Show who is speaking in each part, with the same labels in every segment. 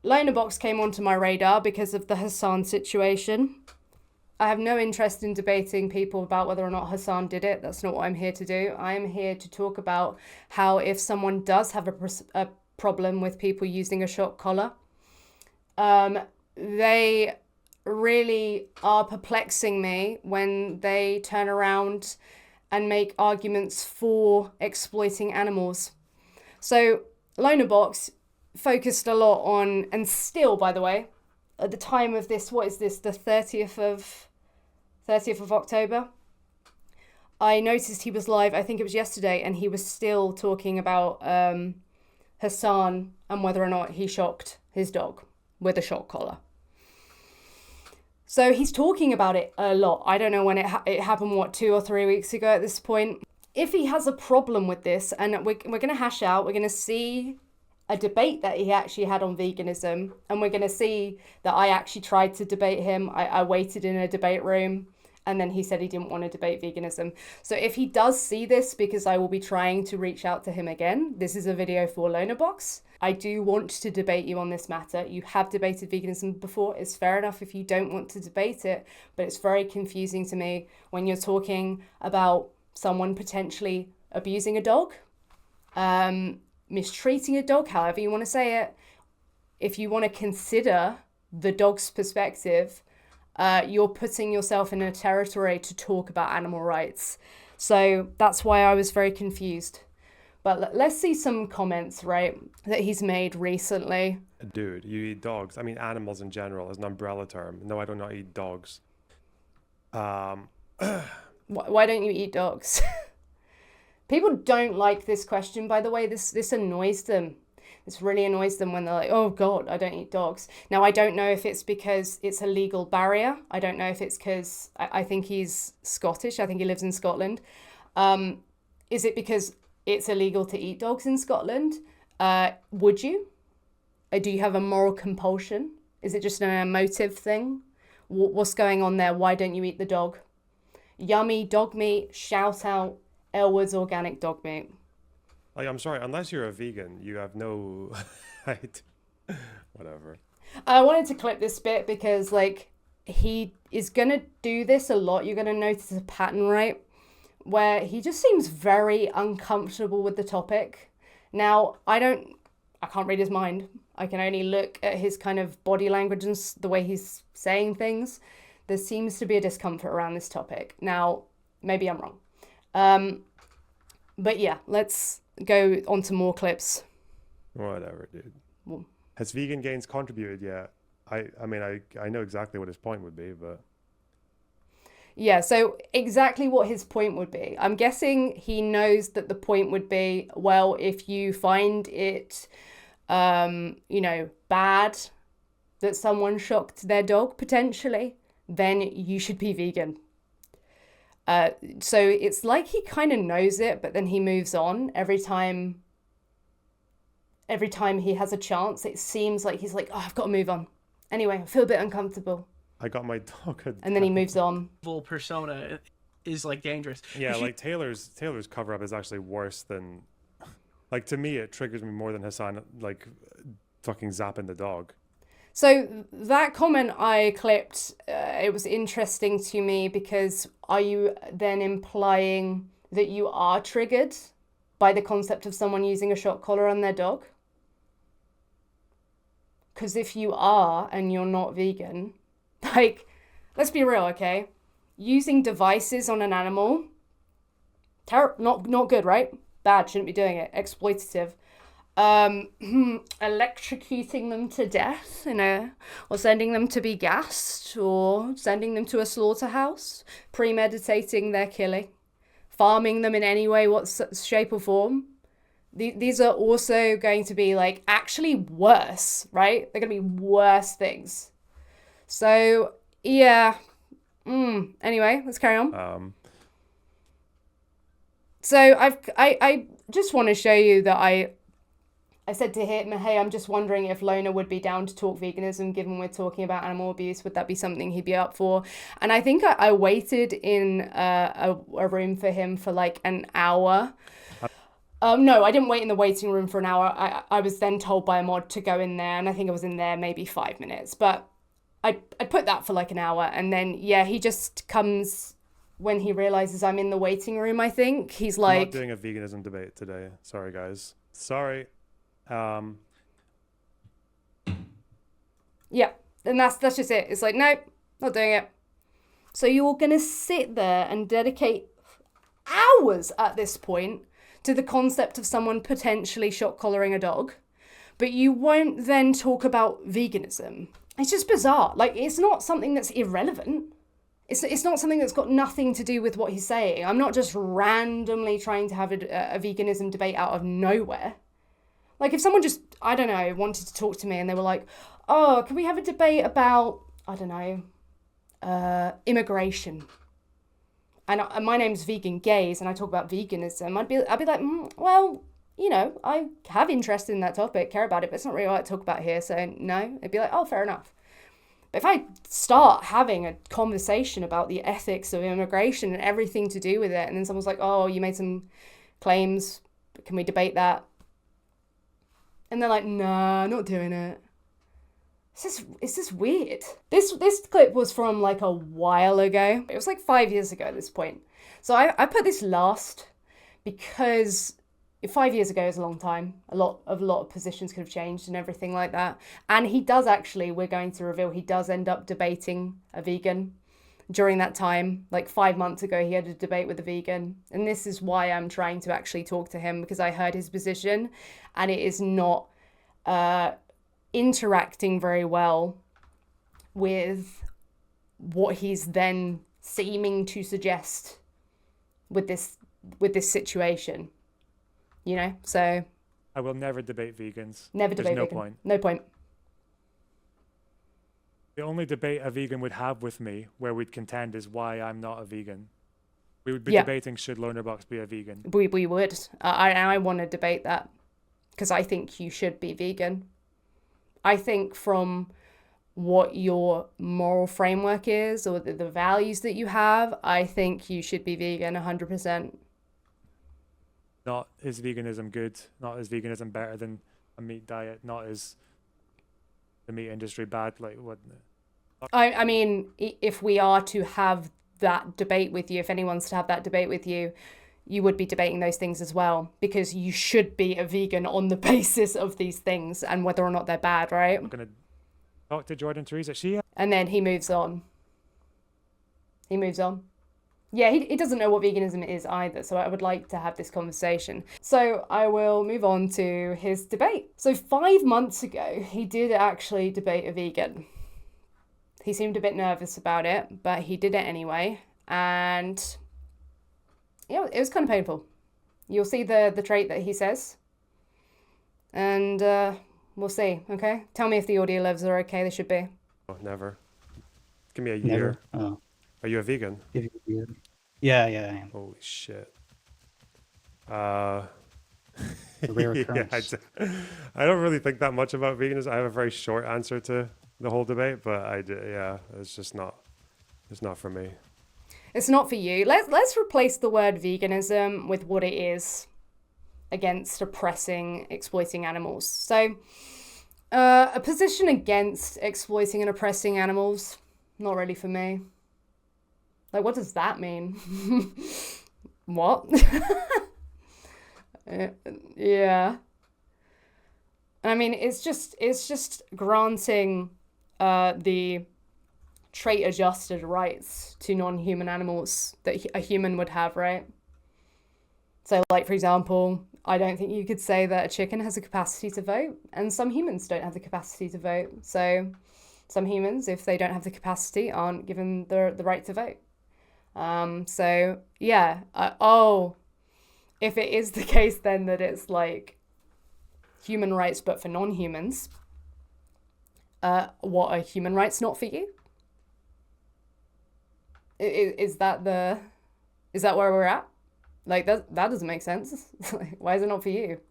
Speaker 1: Lonerbox came onto my radar because of the Hasan situation. I have no interest in debating people about whether or not Hasan did it. That's not what I'm here to do. I am here to talk about how if someone does have a problem with people using a shock collar, they really are perplexing me when they turn around and make arguments for exploiting animals. So Lonerbox focused a lot on, and still, by the way, at the time of this, what is this, the 30th of October? I noticed he was live, I think it was yesterday, and he was still talking about Hasan and whether or not he shocked his dog with a shock collar. So he's talking about it a lot. I don't know when it happened, 2 or 3 weeks ago at this point. If he has a problem with this, and we're going to hash out, we're going to see a debate that he actually had on veganism, and we're going to see that I actually tried to debate him. I waited in a debate room, and then he said he didn't want to debate veganism. So if he does see this, because I will be trying to reach out to him again, this is a video for Lonerbox. I do want to debate you on this matter. You have debated veganism before. It's fair enough if you don't want to debate it, but it's very confusing to me when you're talking about someone potentially abusing a dog, mistreating a dog, however you want to say it. If you want to consider the dog's perspective, you're putting yourself in a territory to talk about animal rights. So that's why I was very confused. But let's see some comments, right, that he's made recently.
Speaker 2: Dude, you eat dogs. I mean, animals in general is an umbrella term. No, I do not eat dogs.
Speaker 1: Why don't you eat dogs? People don't like this question, by the way. This annoys them. This really annoys them when they're like, oh God, I don't eat dogs. Now, I don't know if it's because it's a legal barrier. I don't know if it's because I think he's Scottish. I think he lives in Scotland. Is it because it's illegal to eat dogs in Scotland? Would you? Do you have a moral compulsion? Is it just an emotive thing? What's going on there? Why don't you eat the dog? Yummy dog meat, shout out Elwood's organic dog meat.
Speaker 2: Like, I'm sorry, unless you're a vegan, you have no right. Whatever.
Speaker 1: I wanted to clip this bit because, like, he is going to do this a lot. You're going to notice a pattern, right? Where he just seems very uncomfortable with the topic. Now, I can't read his mind. I can only look at his kind of body language and the way he's saying things. There seems to be a discomfort around this topic. Now, maybe I'm wrong. But yeah, let's go on to more clips.
Speaker 2: Whatever, dude. Well, has vegan gains contributed yet? I mean, I know exactly what his point would be, but...
Speaker 1: Yeah, so exactly what his point would be. I'm guessing he knows that the point would be, well, if you find it, bad that someone shocked their dog, potentially, then you should be vegan. So it's like he kind of knows it, but then he moves on every time he has a chance. It seems like he's like, oh, I've got to move on. Anyway, I feel a bit uncomfortable.
Speaker 2: I got my dog.
Speaker 1: And then he moves on.
Speaker 3: Full persona is like dangerous.
Speaker 2: Yeah, like Taylor's cover up is actually worse than, like, to me it triggers me more than Hasan like fucking zapping the dog.
Speaker 1: So that comment I clipped, it was interesting to me because are you then implying that you are triggered by the concept of someone using a shock collar on their dog? Because if you are and you're not vegan, like, let's be real, okay? Using devices on an animal, not good, right? Bad, shouldn't be doing it. Exploitative. Electrocuting them to death, or sending them to be gassed, or sending them to a slaughterhouse, premeditating their killing, farming them in any way, shape or form. These are also going to be, like, actually worse, right? They're going to be worse things. So, yeah. Anyway, let's carry on. So I just want to show you that I said to him, hey, I'm just wondering if Loner would be down to talk veganism, given we're talking about animal abuse. Would that be something he'd be up for? And I think I waited in a room for him for like an hour. No, I didn't wait in the waiting room for an hour. I was then told by a mod to go in there, and I think I was in there maybe 5 minutes. But I put that for like an hour, and then yeah, he just comes when he realizes I'm in the waiting room. I think he's
Speaker 2: I'm
Speaker 1: like,
Speaker 2: not doing a veganism debate today. Sorry, guys. Sorry.
Speaker 1: yeah, and that's just it. It's like, nope, not doing it. So you're gonna sit there and dedicate hours at this point to the concept of someone potentially shot collaring a dog, but you won't then talk about veganism. It's just bizarre. Like, it's not something that's irrelevant. It's not something that's got nothing to do with what he's saying. I'm not just randomly trying to have a veganism debate out of nowhere. Like, if someone just, I don't know, wanted to talk to me and they were like, oh, can we have a debate about, I don't know, immigration? And my name's Vegan Gaze, and I talk about veganism. I'd be like, well, you know, I have interest in that topic, care about it, but it's not really what I talk about here. So no, it'd be like, oh, fair enough. But if I start having a conversation about the ethics of immigration and everything to do with it, and then someone's like, oh, you made some claims, can we debate that? And they're like, nah, not doing it. It's just weird. This clip was from like a while ago. It was like 5 years ago at this point. So I put this last because 5 years ago is a long time. A lot of positions could have changed and everything like that. And he does actually, we're going to reveal, he does end up debating a vegan during that time. Like 5 months ago, he had a debate with a vegan. And this is why I'm trying to actually talk to him, because I heard his position and it is not interacting very well with what he's then seeming to suggest with this situation, you know. So
Speaker 2: I will never debate vegans.
Speaker 1: Never debate
Speaker 2: There's
Speaker 1: vegan.
Speaker 2: no point.
Speaker 1: No point.
Speaker 2: The only debate a vegan would have with me where we'd contend is why I'm not a vegan. We would be debating, should Lonerbox be a vegan?
Speaker 1: We would. I want to debate that because I think you should be vegan. I think from what your moral framework is or the values that you have, I think you should be vegan 100%.
Speaker 2: Not is veganism good? Not is veganism better than a meat diet? Not is the meat industry bad? Like what?
Speaker 1: I mean, if we are to have that debate with you, if anyone's to have that debate with you, you would be debating those things as well, because you should be a vegan on the basis of these things and whether or not they're bad, right?
Speaker 2: I'm gonna talk to Jordan Teresa.
Speaker 1: And then he moves on. Yeah, he doesn't know what veganism is either, so I would like to have this conversation. So I will move on to his debate. So 5 months ago, he did actually debate a vegan. He seemed a bit nervous about it, but he did it anyway. And yeah, it was kind of painful. You'll see the trait that he says. And we'll see, okay? Tell me if the audio levels are okay. They should be.
Speaker 2: Oh, never. Give me a
Speaker 4: Never.
Speaker 2: year.
Speaker 4: Oh,
Speaker 2: Are you a vegan?
Speaker 4: yeah, I am.
Speaker 2: Holy shit.
Speaker 4: A rare
Speaker 2: Yeah,
Speaker 4: occurrence.
Speaker 2: I don't really think that much about veganism. I have a very short answer to the whole debate, but it's just not. It's not for me.
Speaker 1: It's not for you. Let's replace the word veganism with what it is against oppressing, exploiting animals. So, a position against exploiting and oppressing animals, not really for me. Like, what does that mean? What? Yeah. I mean, it's just granting the trait-adjusted rights to non-human animals that a human would have, right? So, like, for example, I don't think you could say that a chicken has a capacity to vote, and some humans don't have the capacity to vote. So, some humans, if they don't have the capacity, aren't given the right to vote. So, yeah. If it is the case then that it's, like, human rights but for non-humans, what are human rights not for you? Is that where we're at? Like, that doesn't make sense. Like, why is it not for you?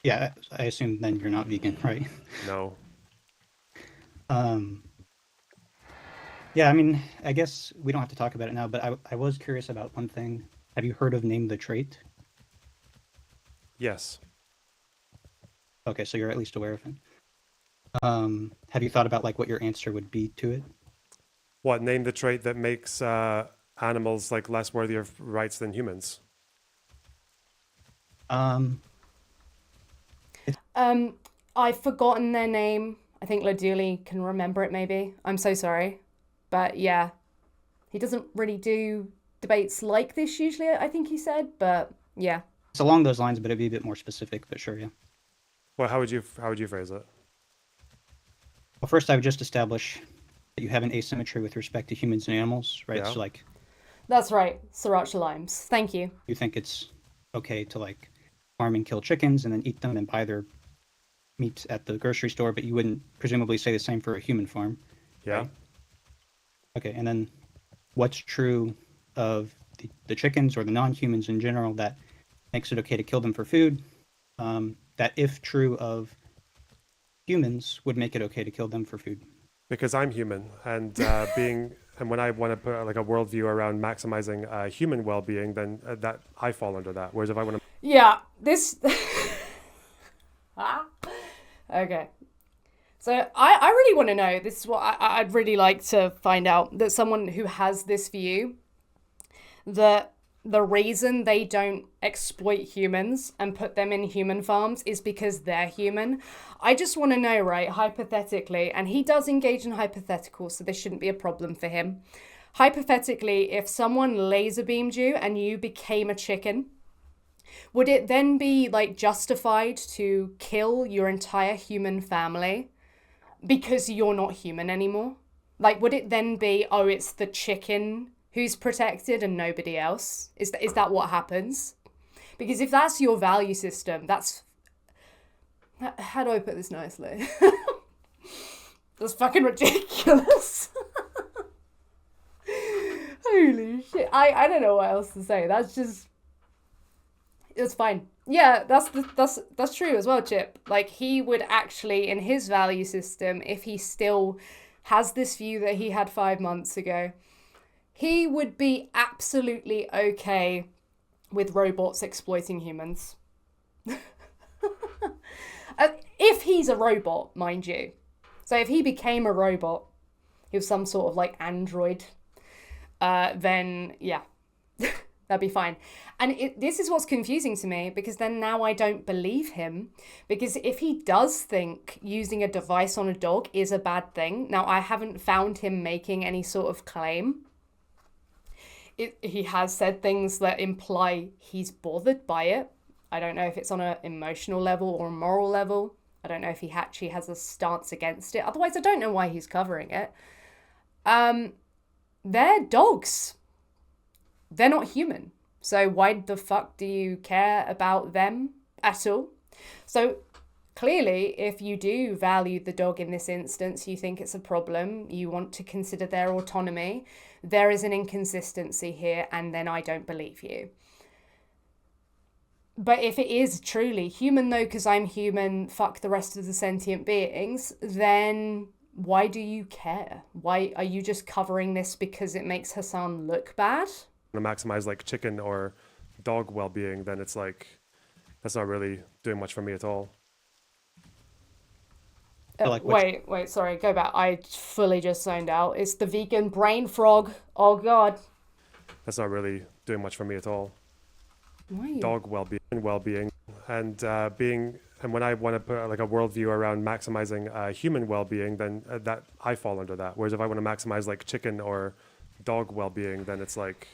Speaker 4: Yeah, I assume then you're not vegan, right?
Speaker 2: No.
Speaker 4: Yeah, I mean, I guess we don't have to talk about it now, but I was curious about one thing. Have you heard of Name the Trait?
Speaker 5: Yes.
Speaker 4: Okay, so you're at least aware of it. Have you thought about like what your answer would be to it?
Speaker 5: What, name the trait that makes animals like less worthy of rights than humans?
Speaker 1: I've forgotten their name. I think Laduli can remember it maybe. I'm so sorry. But yeah. He doesn't really do debates like this usually, I think he said, but yeah.
Speaker 4: It's along those lines, but it'd be a bit more specific, but sure, yeah.
Speaker 5: Well, how would you phrase it?
Speaker 4: Well, first I would just establish that you have an asymmetry with respect to humans and animals, right?
Speaker 5: Yeah.
Speaker 4: So like
Speaker 1: That's right, Sriracha Limes. Thank you.
Speaker 4: you think it's okay to like farm and kill chickens and then eat them and buy their meat at the grocery store, but you wouldn't presumably say the same for a human farm.
Speaker 5: Yeah.
Speaker 4: Right? Okay, and then what's true of the chickens or the non-humans in general that makes it okay to kill them for food? That if true of humans would make it okay to kill them for food.
Speaker 5: Because I'm human, and and when I want to put like a worldview around maximizing human well-being, then that I fall under that. Whereas if I want to,
Speaker 1: Yeah, this. Okay. So I really want to know. This is what I'd really like to find out. That someone who has this view, that the reason they don't exploit humans and put them in human farms is because they're human. I just want to know, right, hypothetically, and he does engage in hypotheticals, so this shouldn't be a problem for him. Hypothetically, if someone laser beamed you and you became a chicken, would it then be like justified to kill your entire human family because you're not human anymore? Like, would it then be, oh, it's the chicken who's protected and nobody else? Is that what happens? Because if that's your value system, that's... How do I put this nicely? That's fucking ridiculous. Holy shit. I don't know what else to say. That's just... It's fine. Yeah, that's true as well, Chip. Like, he would actually, in his value system, if he still has this view that he had 5 months ago, he would be absolutely okay with robots exploiting humans. If he's a robot, mind you. So if he became a robot, he was some sort of like android, then yeah, that'd be fine. And this is what's confusing to me, because then now I don't believe him. Because if he does think using a device on a dog is a bad thing, now I haven't found him making any sort of claim. He has said things that imply he's bothered by it. I don't know if it's on an emotional level or a moral level. I don't know if he actually has a stance against it. Otherwise, I don't know why he's covering it. They're dogs. They're not human. So why the fuck do you care about them at all? So clearly, if you do value the dog in this instance, you think it's a problem, you want to consider their autonomy, there is an inconsistency here, and then I don't believe you. But if it is truly human though, because I'm human, fuck the rest of the sentient beings, then why do you care? Why are you just covering this because it makes Hasan look bad?
Speaker 5: to maximize like chicken or dog well-being, then it's like that's not really doing much for me at all.
Speaker 4: Like
Speaker 1: wait, sorry, go back. I fully just zoned out. It's the vegan brain frog. Oh god.
Speaker 5: That's not really doing much for me at all.
Speaker 1: Why?
Speaker 5: Dog well-being, and when I want to put like a worldview around maximizing human well-being, then that I fall under that. Whereas if I want to maximize like chicken or dog well-being, then it's like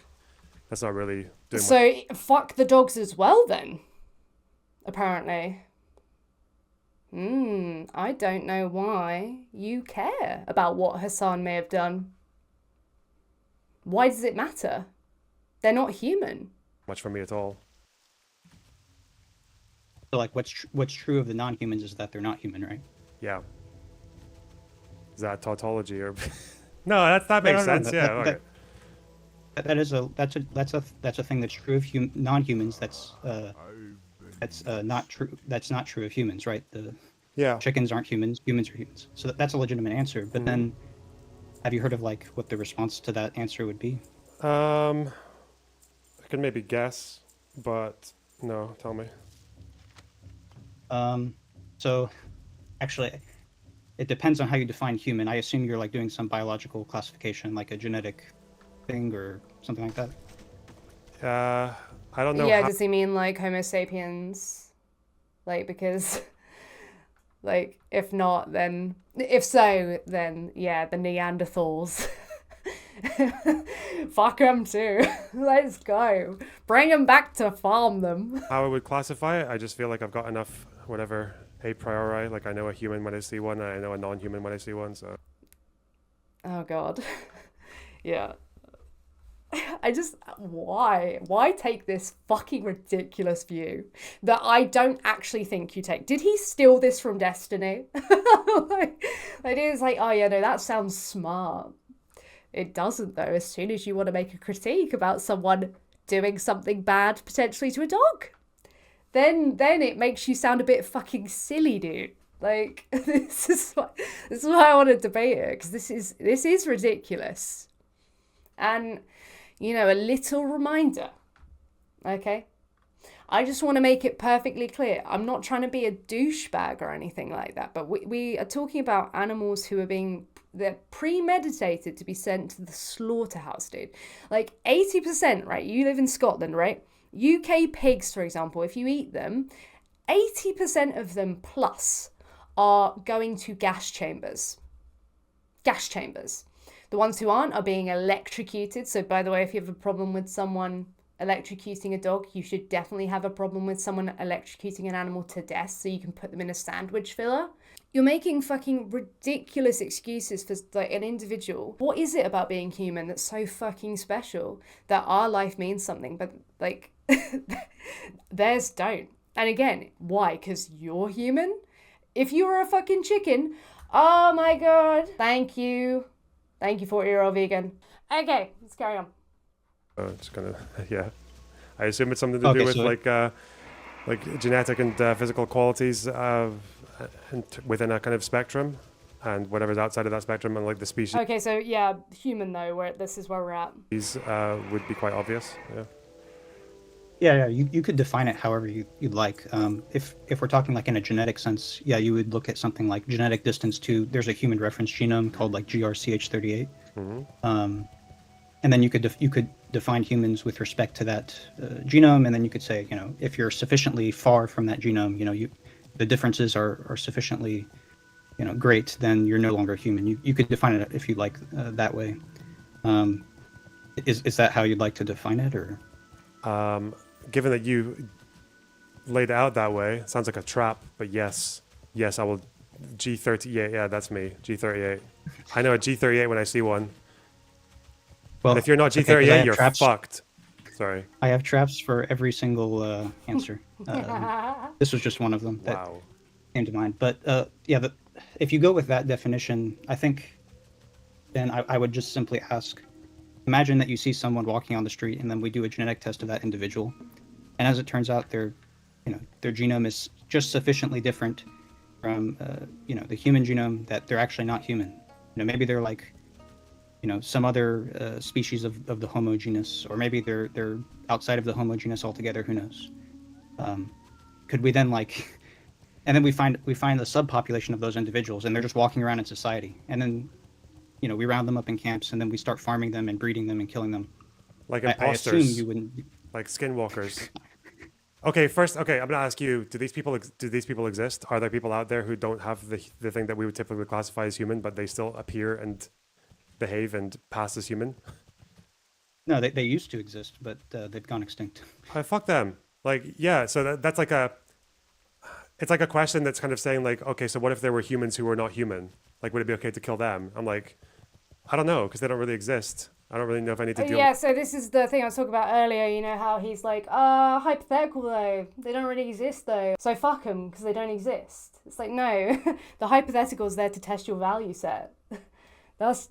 Speaker 5: that's not really doing
Speaker 1: So fuck the dogs as well then. Apparently. I don't know why you care about what Hasan may have done. Why does it matter? They're not human.
Speaker 5: much for me at all.
Speaker 4: So like what's true of the non-humans is that they're not human, right?
Speaker 5: Yeah. Is that tautology or? No, that makes sense. Okay.
Speaker 4: That's a thing that's true of non-humans. That's not true. That's not true of humans, right?
Speaker 5: Yeah.
Speaker 4: Chickens aren't humans. Humans are humans. So that's a legitimate answer. But then, have you heard of like what the response to that answer would be?
Speaker 5: I can maybe guess, but no. Tell me.
Speaker 4: So actually, it depends on how you define human. I assume you're like doing some biological classification, like a genetic thing or something like that.
Speaker 5: I don't know
Speaker 1: Yeah,
Speaker 5: how.
Speaker 1: does he mean like Homo sapiens? Like, because, like, if not, then, if so, then, yeah, the Neanderthals. Fuck them too. Let's go. Bring them back to farm them.
Speaker 5: How I would classify it. I just feel like I've got enough, whatever, a priori. Like I know a human when I see one, and I know a non-human when I see one. So
Speaker 1: Oh, God. Yeah. Why take this fucking ridiculous view that I don't actually think you take? Did he steal this from Destiny? Like, it is like, oh yeah, no, that sounds smart. It doesn't though. As soon as you want to make a critique about someone doing something bad potentially to a dog, then it makes you sound a bit fucking silly, dude. Like, this is why I want to debate it, because this is ridiculous. And, you know, a little reminder, okay? I just want to make it perfectly clear. I'm not trying to be a douchebag or anything like that, but we are talking about animals who are they're premeditated to be sent to the slaughterhouse, dude. Like 80%, right? You live in Scotland, right? UK pigs, for example, if you eat them, 80% of them plus are going to gas chambers. Gas chambers. The ones who aren't are being electrocuted. So, by the way, if you have a problem with someone electrocuting a dog, you should definitely have a problem with someone electrocuting an animal to death so you can put them in a sandwich filler. You're making fucking ridiculous excuses for like an individual. What is it about being human that's so fucking special that our life means something, but like theirs don't? And again, why? Because you're human? If you were a fucking chicken, oh my God, thank you. Thank you, 40-year-old vegan. Okay, let's carry on.
Speaker 5: it's gonna, yeah. I assume it's something to do with like genetic and physical qualities within a kind of spectrum, and whatever's outside of that spectrum, and like the species
Speaker 1: Okay, so yeah, human though, this is where we're at.
Speaker 5: would be quite obvious. Yeah.
Speaker 4: Yeah, you could define it however you'd like. If we're talking like in a genetic sense, yeah, you would look at something like genetic distance to. There's a human reference genome called like GRCH38, and then you could define humans with respect to that genome, and then you could say, you know, if you're sufficiently far from that genome, you know, the differences are sufficiently, you know, great, then you're no longer human. You could define it if you like that way. Is that how you'd like to define it, or?
Speaker 5: Given that you laid it out that way, sounds like a trap, but yes, I will. G38, yeah, that's me. G38. I know a G38 when I see one.
Speaker 4: Well,
Speaker 5: And if you're not G38,
Speaker 4: okay,
Speaker 5: you're
Speaker 4: traps.
Speaker 5: fucked. Sorry.
Speaker 4: I have traps for every single answer. This was just one of them that
Speaker 5: Wow.
Speaker 4: came to mind. But yeah, if you go with that definition, I think then I would just simply ask, imagine that you see someone walking on the street, and then we do a genetic test of that individual. And as it turns out, their genome is just sufficiently different from, the human genome that they're actually not human. You know, maybe they're like, some other species of the Homo genus, or maybe they're outside of the Homo genus altogether. Who knows? Could we then and then we find the subpopulation of those individuals, and they're just walking around in society, and then, we round them up in camps, and then we start farming them and breeding them and killing them.
Speaker 5: Like
Speaker 4: I
Speaker 5: imposters.
Speaker 4: assume you wouldn't.
Speaker 5: Like skinwalkers. Okay, I'm gonna ask you: do these people exist? Are there people out there who don't have the thing that we would typically classify as human, but they still appear and behave and pass as human?
Speaker 4: No, they used to exist, but they've gone extinct.
Speaker 5: Fuck them. Like, yeah. So that's like it's like a question that's kind of saying like, okay, so what if there were humans who were not human? Like, would it be okay to kill them? I'm like, I don't know, because they don't really exist. I don't really know if I need to deal.
Speaker 1: Yeah, so this is the thing I was talking about earlier, how he's like, hypothetical though. They don't really exist though. So fuck them, because they don't exist. It's like, no, the hypothetical is there to test your value set. That's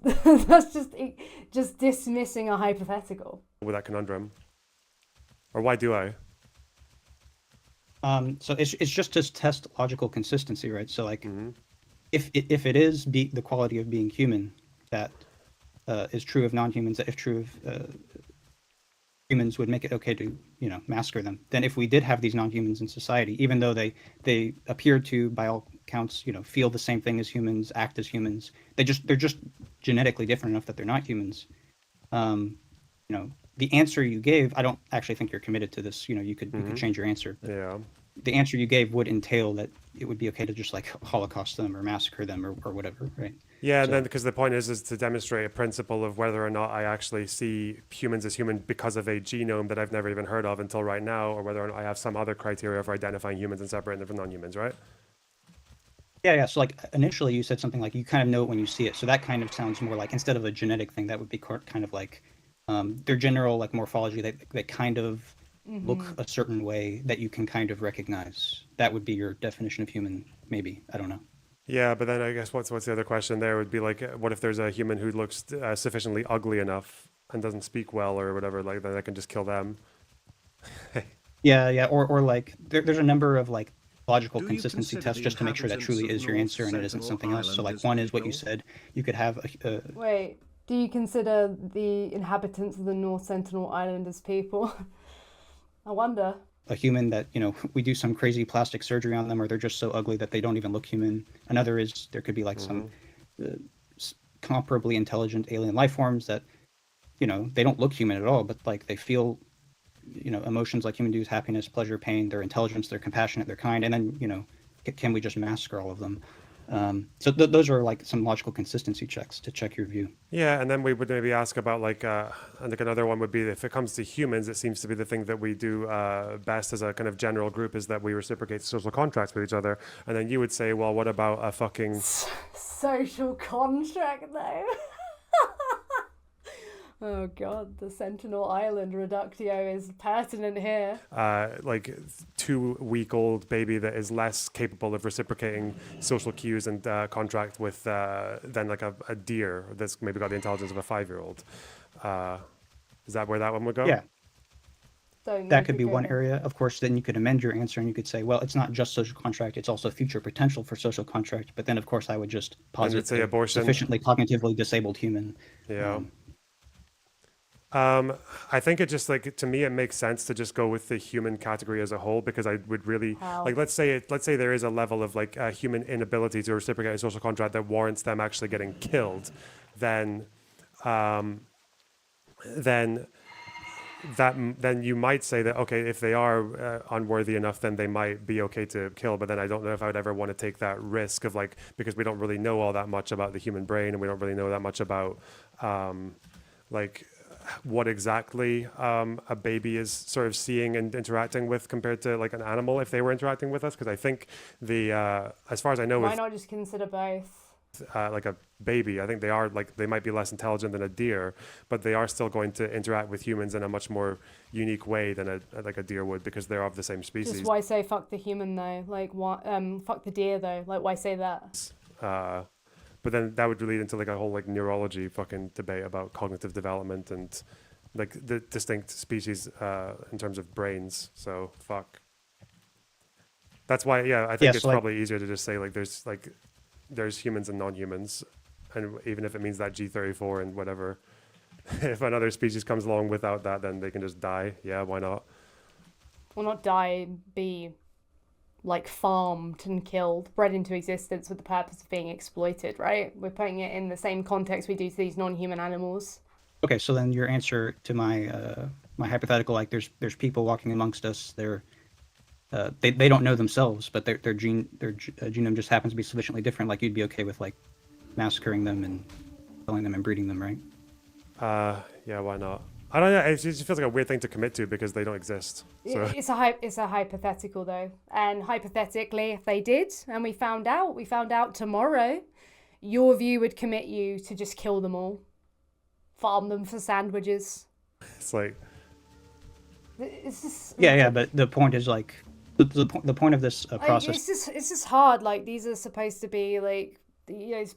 Speaker 1: just dismissing a hypothetical.
Speaker 5: With that conundrum. Or why do I?
Speaker 4: So it's just to test logical consistency, right? So like, if it is the quality of being human that is true of non-humans, if true of humans would make it okay to, massacre them, then if we did have these non-humans in society, even though they appear to, by all counts, feel the same thing as humans, act as humans, they're just genetically different enough that they're not humans. The answer you gave, I don't actually think you're committed to this. You could change your answer. But
Speaker 5: Yeah.
Speaker 4: the answer you gave would entail that it would be okay to just like Holocaust them or massacre them or whatever, right?
Speaker 5: Yeah, and
Speaker 4: So-
Speaker 5: then because the point is to demonstrate a principle of whether or not I actually see humans as human because of a genome that I've never even heard of until right now, or whether or not I have some other criteria for identifying humans and separating them from non-humans, right?
Speaker 4: Yeah. So like initially you said something like you kind of know it when you see it. So that kind of sounds more like, instead of a genetic thing, that would be kind of like their general like morphology. They kind of look a certain way that you can kind of recognize. That would be your definition of human, maybe. I don't know.
Speaker 5: Yeah, but then I guess what's the other question there would be like, what if there's a human who looks sufficiently ugly enough and doesn't speak well or whatever, like then I can just kill them.
Speaker 4: Yeah. Or like there's a number of like logical
Speaker 6: Do you
Speaker 4: consistency
Speaker 6: consider
Speaker 4: tests
Speaker 6: the
Speaker 4: just to make sure that
Speaker 6: inhabitants
Speaker 4: truly
Speaker 6: of
Speaker 4: is your
Speaker 6: North
Speaker 4: answer and it isn't
Speaker 6: Sentinel
Speaker 4: something else. So
Speaker 6: Island
Speaker 4: like
Speaker 6: as
Speaker 4: one is what you
Speaker 6: people?
Speaker 4: said. You could have a
Speaker 1: Wait, do you consider the inhabitants of the North Sentinel Island as people? I wonder.
Speaker 4: a human that we do some crazy plastic surgery on them, or they're just so ugly that they don't even look human. Another is there could be like some comparably intelligent alien life forms that they don't look human at all, but like they feel emotions like human do, happiness, pleasure, pain. They're intelligent, they're compassionate, they're kind, and then can we just massacre all of them? So those are like some logical consistency checks to check your view.
Speaker 5: Yeah, and then we would maybe ask about like, and like another one would be if it comes to humans, it seems to be the thing that we do best as a kind of general group is that we reciprocate social contracts with each other. And then you would say, well, what about a fucking
Speaker 1: Social contract, though. Oh god, the Sentinel Island reductio is pertinent here.
Speaker 5: like 2-week-old baby that is less capable of reciprocating social cues and contract with than like a deer that's maybe got the intelligence of a 5-year-old. Is that where that one would go?
Speaker 4: Yeah,
Speaker 1: Don't
Speaker 4: that
Speaker 1: need
Speaker 4: could
Speaker 1: to
Speaker 4: be
Speaker 1: go
Speaker 4: one
Speaker 1: there.
Speaker 4: area. Of course, then you could amend your answer and you could say, well, it's not just social contract, it's also future potential for social contract. But then, of course, I would just posit
Speaker 5: say
Speaker 4: a
Speaker 5: abortion.
Speaker 4: sufficiently cognitively disabled human.
Speaker 5: Yeah. I think it just like to me it makes sense to just go with the human category as a whole because I would really
Speaker 1: How?
Speaker 5: like let's say there is a level of like human inability to reciprocate a social contract that warrants them actually getting killed, then you might say that okay, if they are unworthy enough, then they might be okay to kill. But then I don't know if I would ever want to take that risk of like because we don't really know all that much about the human brain and we don't really know that much about like what exactly a baby is sort of seeing and interacting with compared to like an animal if they were interacting with us. Because I think the as far as I know,
Speaker 1: Why
Speaker 5: with
Speaker 1: not just consider both?
Speaker 5: like a baby, I think they are like they might be less intelligent than a deer, but they are still going to interact with humans in a much more unique way than a deer would because they're of the same species.
Speaker 1: Just why say fuck the human though? Like what? Fuck the deer though. Like why say that?
Speaker 5: But then that would lead into like a whole like neurology fucking debate about cognitive development and like the distinct species in terms of brains. So fuck. That's why, yeah, I think
Speaker 4: Yeah,
Speaker 5: it's
Speaker 4: so, like-
Speaker 5: probably easier to just say there's humans and non-humans, and even if it means that G34 and whatever, if another species comes along without that, then they can just die. Yeah, why not?
Speaker 1: Well, not die, be like farmed and killed, bred into existence with the purpose of being exploited, right? We're putting it in the same context we do to these non-human animals.
Speaker 4: Okay, so then your answer to my my hypothetical, like there's people walking amongst us. They don't know themselves, but their genome just happens to be sufficiently different. Like you'd be okay with like massacring them and killing them and breeding them, right?
Speaker 5: Yeah, why not? I don't know. It just feels like a weird thing to commit to because they don't exist. So
Speaker 1: It's a hypothetical though, and hypothetically, if they did, and we found out tomorrow, your view would commit you to just kill them all, farm them for sandwiches.
Speaker 5: it's like,
Speaker 1: It's just
Speaker 4: Yeah, but the point is like the point of this process.
Speaker 1: It's just hard. Like these are supposed to be like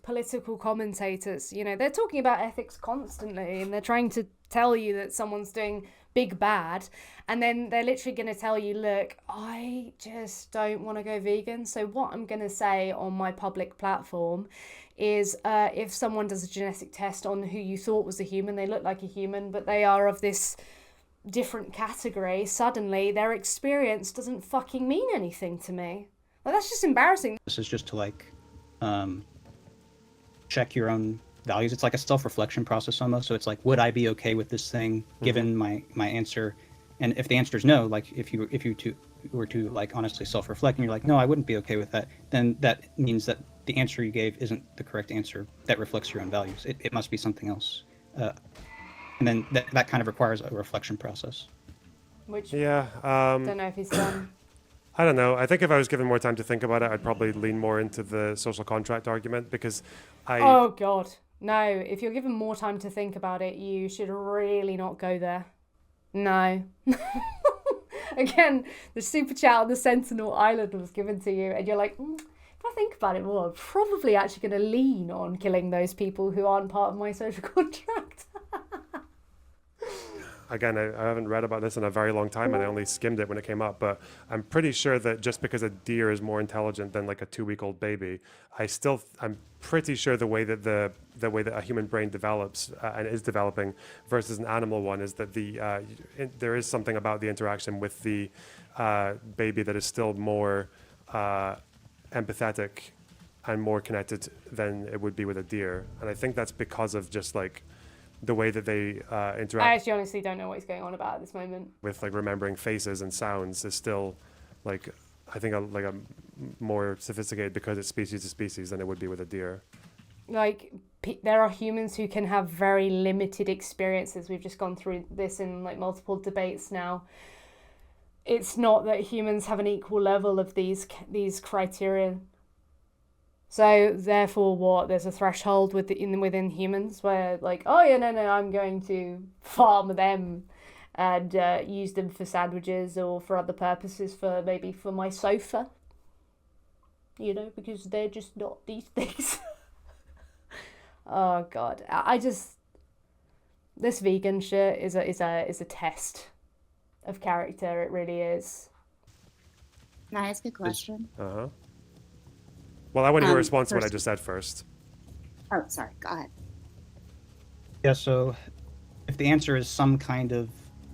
Speaker 1: political commentators. They're talking about ethics constantly, and they're trying to tell you that someone's doing big bad, and then they're literally going to tell you, look, I just don't want to go vegan. So what I'm going to say on my public platform is if someone does a genetic test on who you thought was a human, they look like a human, but they are of this different category, suddenly their experience doesn't fucking mean anything to me. Like, that's just embarrassing.
Speaker 4: This is just to like check your own values. It's like a self-reflection process almost. So it's like, would I be okay with this thing given my answer? And if the answer is no, like if you were to like honestly self-reflect and you're like, no, I wouldn't be okay with that, then that means that the answer you gave isn't the correct answer that reflects your own values. It must be something else. And then that kind of requires a reflection process.
Speaker 1: Which
Speaker 5: Yeah.
Speaker 1: don't know if he's done.
Speaker 5: I don't know. I think if I was given more time to think about it, I'd probably lean more into the social contract argument because
Speaker 1: Oh God, no! If you're given more time to think about it, you should really not go there. No. Again, the super chat on the Sentinel Island was given to you, and you're like, if I think about it more, I'm probably actually going to lean on killing those people who aren't part of my social contract.
Speaker 5: Again, I haven't read about this in a very long time, and I only skimmed it when it came up. But I'm pretty sure that just because a deer is more intelligent than like a 2-week-old baby, I'm pretty sure the way that a human brain develops and is developing versus an animal one is that there is something about the interaction with the baby that is still more empathetic and more connected than it would be with a deer. And I think that's because of just like the way that they interact.
Speaker 1: I actually honestly don't know what he's going on about at this moment.
Speaker 5: With like remembering faces and sounds is still like, I think a more sophisticated because it's species to species than it would be with a deer.
Speaker 1: Like, there are humans who can have very limited experiences. We've just gone through this in like multiple debates now. It's not that humans have an equal level of these criteria. So therefore, what? There's a threshold within humans where like, oh yeah, no, I'm going to farm them and use them for sandwiches or for other purposes, maybe for my sofa. You know, because they're just not these things. Oh God, this vegan shit is a test of character. It really is.
Speaker 6: Can I ask a question?
Speaker 5: Uh-huh. Well, I want your response to what I just said first.
Speaker 6: Oh, sorry. Go ahead.
Speaker 4: Yeah, so if the answer is some kind of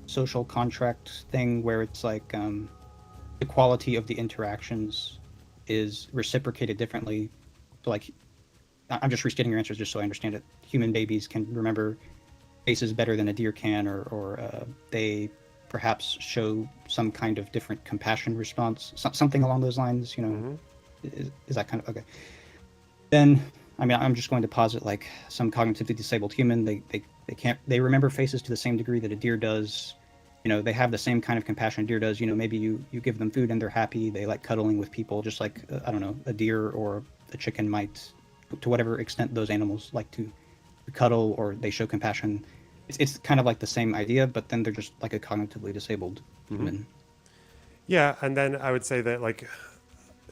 Speaker 4: social contract thing where it's like the quality of the interactions is reciprocated differently, so like, I'm just restating your answers just so I understand it. Human babies can remember faces better than a deer can, or they perhaps show some kind of different compassion response, something along those lines, you know.
Speaker 5: Mm-hmm.
Speaker 4: Is that kind of okay? Then, I mean, I'm just going to posit like some cognitively disabled human. They remember faces to the same degree that a deer does. You know, they have the same kind of compassion a deer does. You know, maybe you give them food and they're happy. They like cuddling with people, just like I don't know, a deer or a chicken might, to whatever extent those animals like to cuddle or they show compassion. It's kind of like the same idea, but then they're just like a cognitively disabled human.
Speaker 5: Yeah, and then I would say that like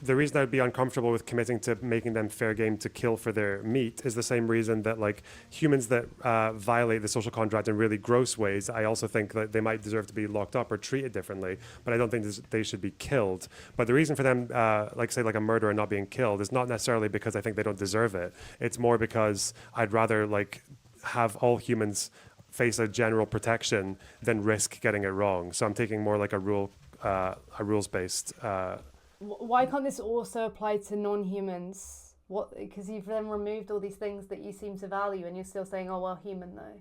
Speaker 5: the reason I'd be uncomfortable with committing to making them fair game to kill for their meat is the same reason that like humans that violate the social contract in really gross ways, I also think that they might deserve to be locked up or treated differently, but I don't think they should be killed. But the reason for them, like say like a murderer not being killed is not necessarily because I think they don't deserve it. It's more because I'd rather like have all humans face a general protection than risk getting it wrong. So I'm taking more like a rules-based
Speaker 1: Why can't this also apply to non-humans? What? Because you've then removed all these things that you seem to value, and you're still saying, "Oh well, human though."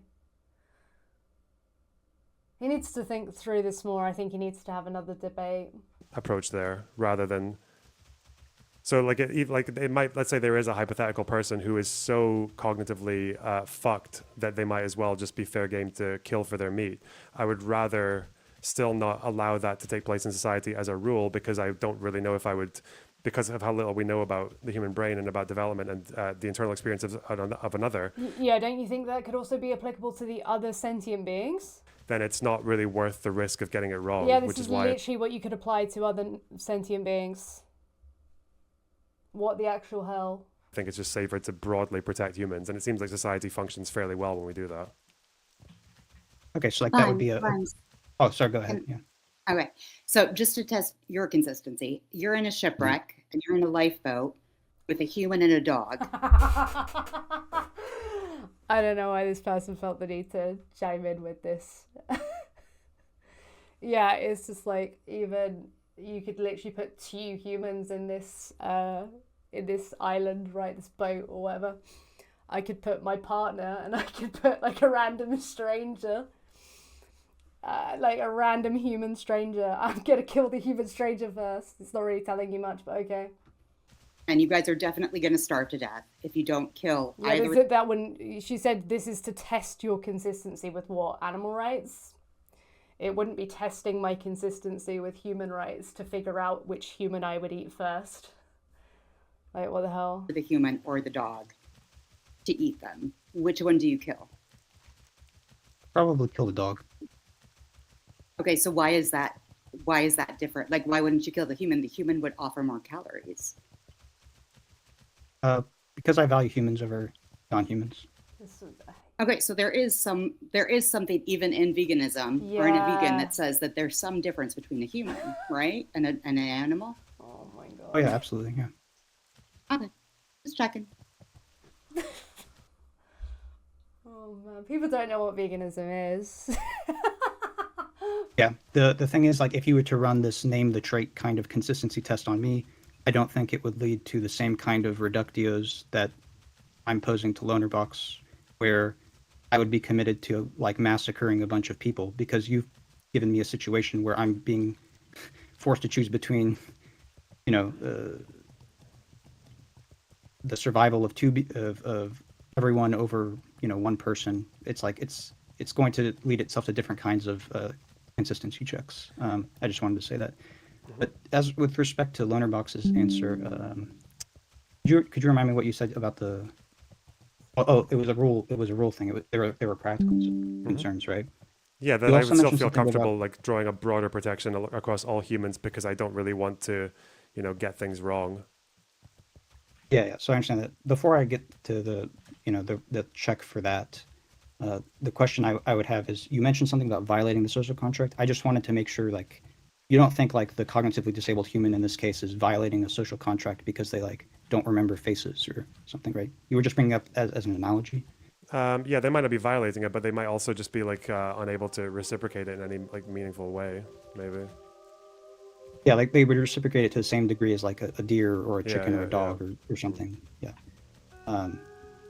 Speaker 1: He needs to think through this more. I think he needs to have another debate.
Speaker 5: approach there rather than. So like it might, let's say there is a hypothetical person who is so cognitively fucked that they might as well just be fair game to kill for their meat. I would rather still not allow that to take place in society as a rule, because I don't really know if I would, because of how little we know about the human brain and about development and the internal experience of another.
Speaker 1: Yeah, don't you think that could also be applicable to the other sentient beings?
Speaker 5: Then it's not really worth the risk of getting it wrong.
Speaker 1: Yeah, this
Speaker 5: which
Speaker 1: is
Speaker 5: why
Speaker 1: literally what you could apply to other sentient beings. What the actual hell?
Speaker 5: I think it's just safer to broadly protect humans, and it seems like society functions fairly well when we do that.
Speaker 4: Okay, so like that would be a. Oh, sorry. Go ahead. Yeah.
Speaker 6: Okay, so just to test your consistency, you're in a shipwreck and you're in a lifeboat with a human and a dog.
Speaker 1: I don't know why this person felt the need to chime in with this. Yeah, it's just like, even you could literally put two humans in this island, right? This boat or whatever. I could put my partner and I could put like a random stranger. Like a random human stranger. I'm gonna kill the human stranger first. It's not really telling you much, but okay.
Speaker 6: And you guys are definitely going to starve to death if you don't kill
Speaker 1: Yeah,
Speaker 6: either.
Speaker 1: that one. She said this is to test your consistency with what? Animal rights? It wouldn't be testing my consistency with human rights to figure out which human I would eat first. Like, what the hell?
Speaker 6: The human or the dog to eat them. Which one do you kill?
Speaker 4: Probably kill the dog.
Speaker 6: Okay, so why is that? Why is that different? Like, why wouldn't you kill the human? The human would offer more calories.
Speaker 4: Because I value humans over non-humans.
Speaker 6: Okay, so there is something even in veganism or in a vegan
Speaker 1: Yeah.
Speaker 6: that says that there's some difference between a human, right, and an animal.
Speaker 1: Oh my god.
Speaker 4: Oh yeah, absolutely. Yeah.
Speaker 6: Okay, just checking.
Speaker 1: Oh man, people don't know what veganism is.
Speaker 4: Yeah. The thing is, like, if you were to run this name the trait kind of consistency test on me, I don't think it would lead to the same kind of reductios that I'm posing to Lonerbox, where I would be committed to like massacring a bunch of people, because you've given me a situation where I'm being forced to choose between, you know, the survival of of everyone over, you know, one person. It's like it's going to lead itself to different kinds of consistency checks. I just wanted to say that. But as with respect to Lonerbox's answer, could you remind me what you said about the? Oh, it was a rule. It was a rule thing. There were practical concerns, right?
Speaker 5: Yeah, that
Speaker 4: You
Speaker 5: I
Speaker 4: also
Speaker 5: would still
Speaker 4: mentioned
Speaker 5: feel
Speaker 4: something
Speaker 5: comfortable
Speaker 4: about-
Speaker 5: like drawing a broader protection across all humans because I don't really want to, get things wrong.
Speaker 4: Yeah. So I understand that. Before I get to the, the check for that, the question I would have is, you mentioned something about violating the social contract. I just wanted to make sure, like, you don't think like the cognitively disabled human in this case is violating a social contract because they like don't remember faces or something, right? You were just bringing up as an analogy.
Speaker 5: Yeah, they might not be violating it, but they might also just be like unable to reciprocate it in any like meaningful way, maybe.
Speaker 4: Yeah, like they would reciprocate it to the same degree as like a deer or a
Speaker 5: Yeah,
Speaker 4: chicken or
Speaker 5: yeah,
Speaker 4: a dog or something. Yeah.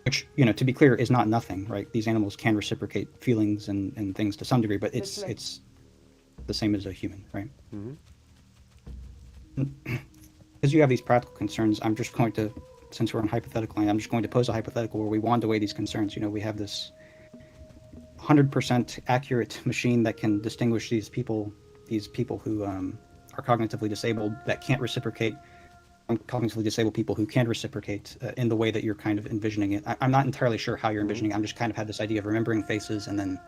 Speaker 4: Which, to be clear, is not nothing, right? These animals can reciprocate feelings and things to some degree, but
Speaker 1: Literally.
Speaker 4: it's the same as a human, right?
Speaker 5: Hmm.
Speaker 4: Because you have these practical concerns, I'm just going to, since we're on hypothetical, I'm just going to pose a hypothetical where we wand away these concerns. We have this 100% accurate machine that can distinguish these people who are cognitively disabled that can't reciprocate from cognitively disabled people who can reciprocate in the way that you're kind of envisioning it. I'm not entirely sure how you're envisioning it. I'm just kind of had this idea of remembering faces and then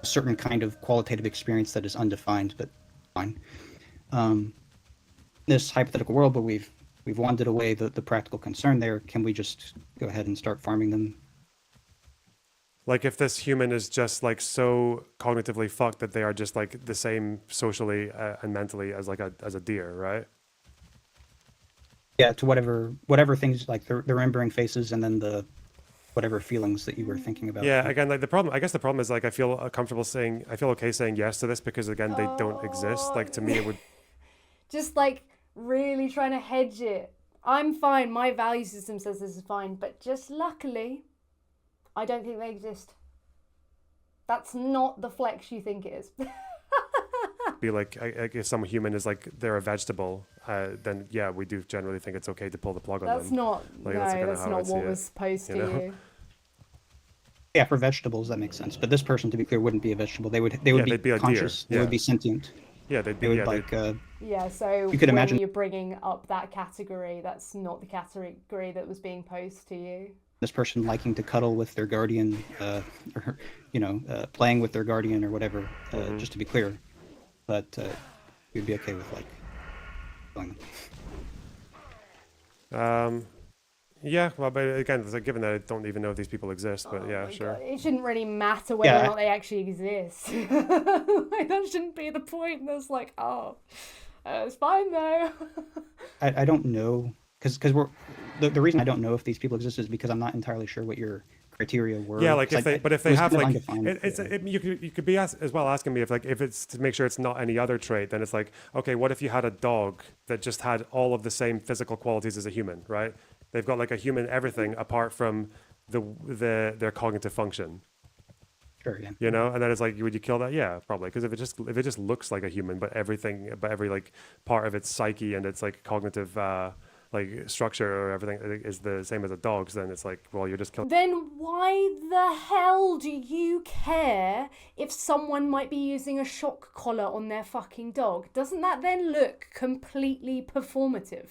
Speaker 4: a certain kind of qualitative experience that is undefined, but fine. This hypothetical world, but we've wandered away the practical concern there. Can we just go ahead and start farming them?
Speaker 5: Like if this human is just like so cognitively fucked that they are just like the same socially and mentally as like as a deer, right?
Speaker 4: Yeah, to whatever things, like the remembering faces and then the whatever feelings that you were thinking about.
Speaker 5: Yeah, again, like I guess the problem is like I feel okay saying yes to this because again they don't exist. Like to me it would
Speaker 1: Just like really trying to hedge it. I'm fine. My value system says this is fine, but just luckily, I don't think they exist. That's not the flex you think it is.
Speaker 5: be like if some human is like they're a vegetable, then yeah, we do generally think it's okay to pull the plug on
Speaker 1: That's
Speaker 5: them.
Speaker 1: not.
Speaker 5: Like,
Speaker 1: No,
Speaker 5: that's kinda
Speaker 1: that's
Speaker 5: how I
Speaker 1: not
Speaker 5: see
Speaker 1: what
Speaker 5: it,
Speaker 1: was supposed
Speaker 5: you
Speaker 1: to
Speaker 5: know?
Speaker 1: you.
Speaker 4: Yeah, for vegetables that makes sense. But this person, to be clear, wouldn't be a vegetable. They would
Speaker 5: Yeah,
Speaker 4: be
Speaker 5: they'd be a deer,
Speaker 4: conscious. They
Speaker 5: yeah.
Speaker 4: would be sentient.
Speaker 5: Yeah, they'd
Speaker 4: They
Speaker 5: be
Speaker 4: would like.
Speaker 1: Yeah, so
Speaker 4: You could
Speaker 1: when
Speaker 4: imagine-
Speaker 1: you're bringing up that category, that's not the category that was being posed to you.
Speaker 4: This person liking to cuddle with their guardian, or playing with their guardian or whatever. Just to be clear, but we'd be okay with like killing them.
Speaker 5: Yeah, well, but again, it's like, given that I don't even know if these people exist, but yeah,
Speaker 1: My
Speaker 5: sure.
Speaker 1: God, it shouldn't really matter whether
Speaker 4: Yeah,
Speaker 1: or not they actually exist. Like, that shouldn't be the point. That's like, it's fine though.
Speaker 4: I don't know, because we're the reason I don't know if these people exist is because I'm not entirely sure what your criteria were.
Speaker 5: Yeah, like
Speaker 4: 'Cause
Speaker 5: if they, but if
Speaker 4: it
Speaker 5: they
Speaker 4: was
Speaker 5: have
Speaker 4: kind of
Speaker 5: like,
Speaker 4: undefined,
Speaker 5: you could be as well asking me if like if it's to make sure it's not any other trait, then it's like, okay, what if you had a dog that just had all of the same physical qualities as a human, right? They've got like a human everything apart from their cognitive function,
Speaker 4: Sure, yeah.
Speaker 5: you know? And then it's like, would you kill that? Yeah, probably, because if it just looks like a human, but every like part of its psyche and its like cognitive like structure or everything is the same as a dog's, then it's like, well, you're just killing.
Speaker 1: Then why the hell do you care if someone might be using a shock collar on their fucking dog? Doesn't that then look completely performative?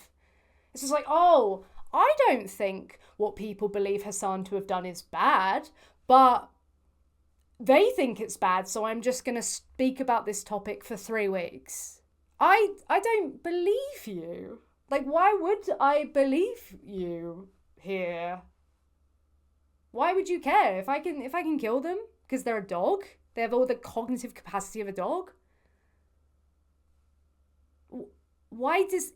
Speaker 1: It's just like, oh, I don't think what people believe Hasan to have done is bad, but they think it's bad, so I'm just going to speak about this topic for 3 weeks. I don't believe you. Like, why would I believe you here? Why would you care if I can kill them because they're a dog? They have all the cognitive capacity of a dog. Why does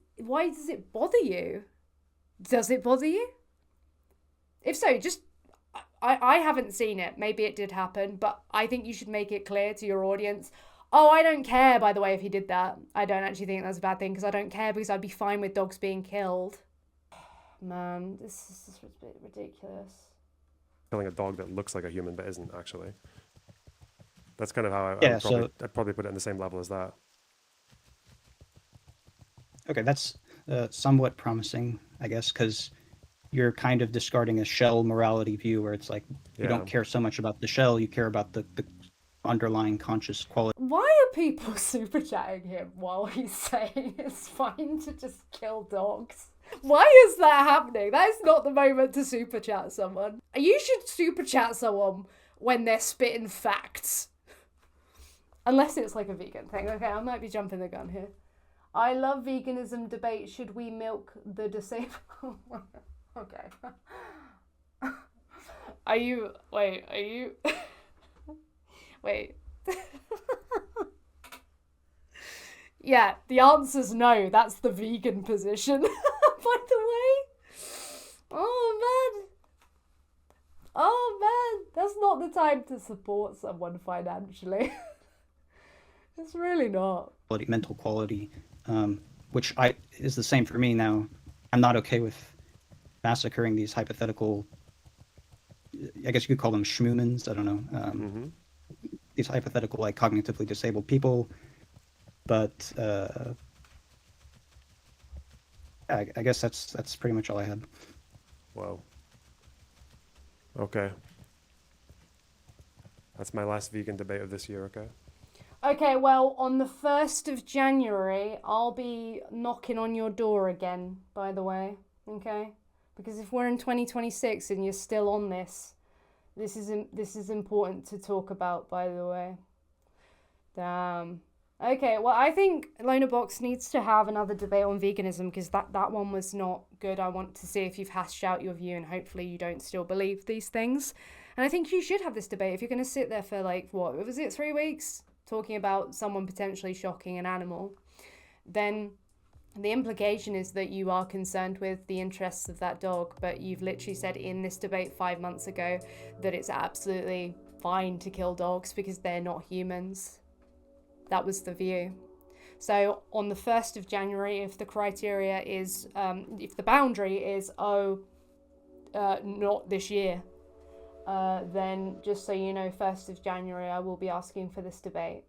Speaker 1: it bother you? Does it bother you? If so, just I haven't seen it. Maybe it did happen, but I think you should make it clear to your audience. Oh, I don't care, by the way, if he did that. I don't actually think that's a bad thing because I don't care because I'd be fine with dogs being killed. Man, this is just a bit ridiculous.
Speaker 5: Killing a dog that looks like a human but isn't actually. That's kind of how I'd probably put it in the same level as that.
Speaker 4: Okay, that's somewhat promising, I guess, because you're kind of discarding a shell morality view where it's like you don't care so much about the shell, you care about the underlying conscious quality.
Speaker 1: Why are people super chatting him while he's saying it's fine to just kill dogs? Why is that happening? That is not the moment to super chat someone. You should super chat someone when they're spitting facts. Unless it's like a vegan thing. Okay, I might be jumping the gun here. I love veganism debate. Should we milk the disabled? Okay. Are you... Wait. Yeah, the answer's no. That's the vegan position, by the way. Oh, man. That's not the time to support someone financially. It's really not.
Speaker 4: Mental quality, which is the same for me now. I'm not okay with massacring these hypothetical, I guess you could call them schmoomins, I don't know, these hypothetical, like, cognitively disabled people, but I guess that's pretty much all I had.
Speaker 5: Wow. Okay. That's my last vegan debate of this year, okay?
Speaker 1: Okay, well, on the 1st of January, I'll be knocking on your door again, by the way, okay? Because if we're in 2026 and you're still on this is important to talk about, by the way. Damn. Okay, well, I think Lonerbox needs to have another debate on veganism because that one was not good. I want to see if you've hashed out your view and hopefully you don't still believe these things. And I think you should have this debate if you're going to sit there for, like, what was it, 3 weeks? Talking about someone potentially shocking an animal. Then the implication is that you are concerned with the interests of that dog, but you've literally said in this debate 5 months ago that it's absolutely fine to kill dogs because they're not humans. That was the view. So on the 1st of January, if the criteria is, if the boundary is, not this year, then just so you know, 1st of January, I will be asking for this debate.